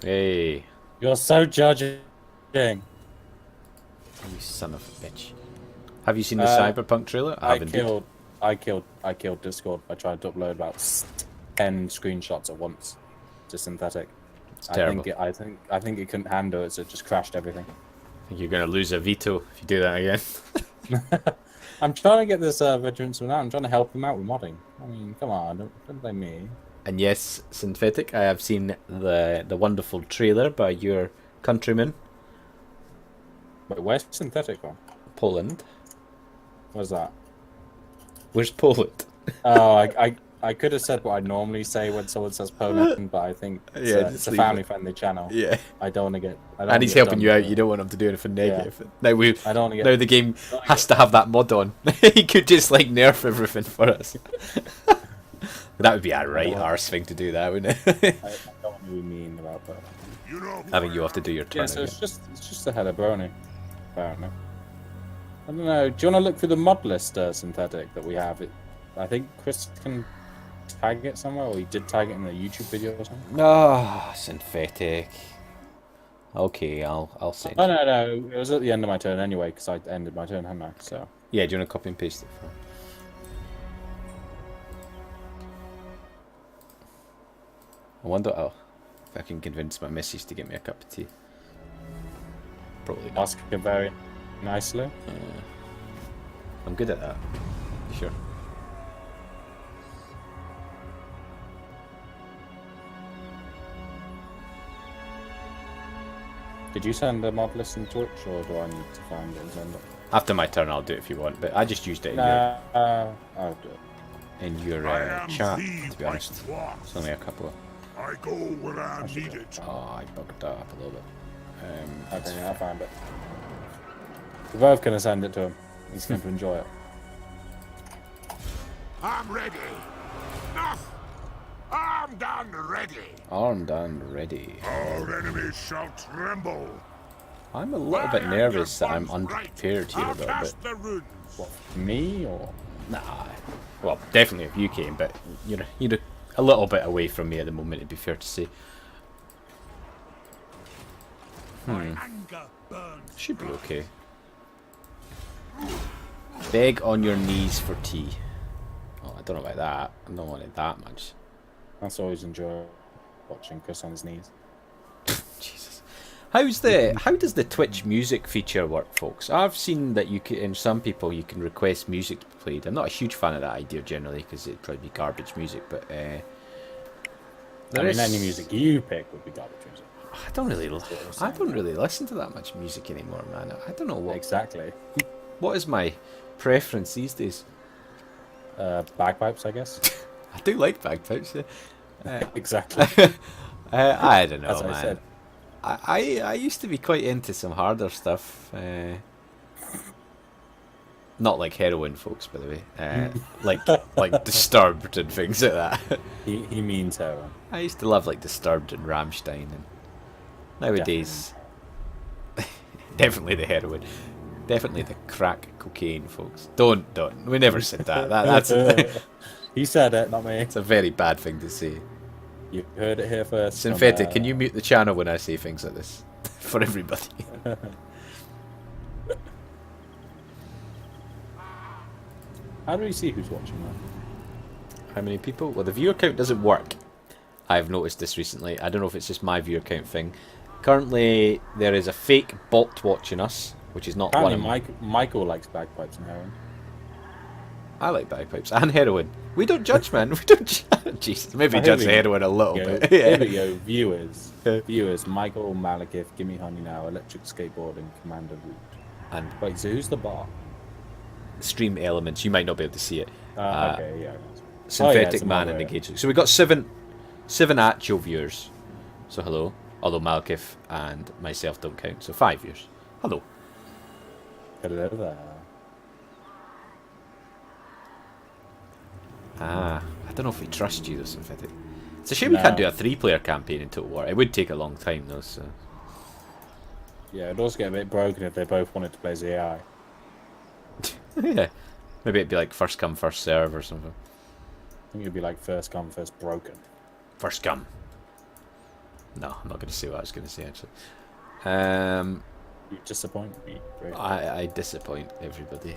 Hey, You're so judging. you son of a bitch. Have you seen the Uh, Cyberpunk trailer? I indeed. killed Discord. I tried to upload about 10 screenshots at once to synthetic. It's terrible. I think it couldn't handle it, so it just crashed everything. think you're going to lose a veto if you do that again. I'm trying to get this Veterans Renown. I'm trying to help him out with modding. I mean, come on, don't blame me. And yes, Synthetic, I have seen the wonderful trailer by your countryman, But where's Synthetic from? Poland. What's that? Where's Poland? Oh, I could have said what I normally say when someone says Poland, but I think it's a family-friendly channel. Yeah. I don't want to get. And he's helping you out. You don't want him to do anything negative. Now I don't want to get. now the game has to have that mod on. He could just like nerf everything for us. That would be a right arse thing to do, that wouldn't it? I don't want to be mean about that. You know, I think you have to do your turn. Yeah, so again. it's just a head of brony, apparently. I don't know. Do you want to look through the mod list, Synthetic, that we have? I think Chris can tag it somewhere, or he did tag it in a YouTube video or something. Ah, Synthetic. Okay, I'll send. Oh no, it was at the end of my turn anyway, because I ended my turn, hadn't I? So Yeah, do you want to copy and paste it? I wonder if I can convince my missus to get me a cup of tea. Probably not. ask him very nicely. I'm good at that. Sure. Did you send a mod list in Twitch, or do I need to find it and send it? After my turn, I'll do it if you want. But I just used it in I'll do it. your I am chat. the To be honest, White Dwarf. it's only a couple of. I go where I'm needed. Oh, I bugged that up a little bit. Okay, I found it. We're both gonna send it to him. He's going to enjoy it. I'm ready. Enough. Armed and ready. Armed and ready. Our enemies shall tremble. I'm a little bit nervous that I'm unprepared here a little bit. Cast the runes. Me or? Nah. Well, definitely if you came, but you're a little bit away from me at the moment, it'd be fair to say. My anger burns. Should be okay. Beg on your knees for tea. Oh, I don't know about that. I don't want it that much. That's always enjoy watching Chris on his knees. Jesus. How does the Twitch music feature work, folks? I've seen that you can, in some people, you can request music to be played. I'm not a huge fan of that idea generally because it'd probably be garbage music, but I mean, any music you pick would be garbage music. I don't really listen to that much music anymore, man. I don't know what Exactly. what is my preference these days. Bagpipes, I guess. I do like bagpipes. Yeah. Exactly. I don't know, As man. I said. I used to be quite into some harder stuff. Not like heroin, folks, by the way. Like Disturbed and things like that. He means heroin. I used to love like Disturbed and Rammstein, and nowadays, definitely the heroin, definitely the crack cocaine, folks. Don't. We never said that. That's He said it, not me. it's a very bad thing to say. You heard it here first. Synthetic, can you mute the channel when I say things like this for everybody? How do we see who's watching that? How many people? Well, the viewer count doesn't work. I've noticed this recently. I don't know if it's just my viewer count thing. Currently, there is a fake bot watching us, which is not one Apparently, of Michael likes bagpipes and heroin. I like bagpipes and heroin. We don't judge, man. We don't judge. Jesus, maybe Oh, here judge we the go. heroin a little bit. Here Yeah. we go, viewers. Yeah. Viewers, Michael Malekith, Gimme Honey Now, Electric Skateboarding, Commander Root. And Wait, so who's the bot? stream elements. You might not be able to see it. Okay, yeah. Synthetic it's a man and moderator. engaging. So we've got seven actual viewers. So hello. Although Malekith and myself don't count. So 5 viewers. Hello. Hello there. I don't know if we trust you, though, Synthetic. It's a shame we can't do a 3-player campaign in Total War. It would take a long time, though. So Yeah, it'd also get a bit broken if they both wanted to play as AI. yeah, maybe it'd be like first come, first serve or something. I think it'd be like first come, first broken. First come. No, I'm not going to say what I was going to say actually. You disappoint me. Great. I disappoint everybody.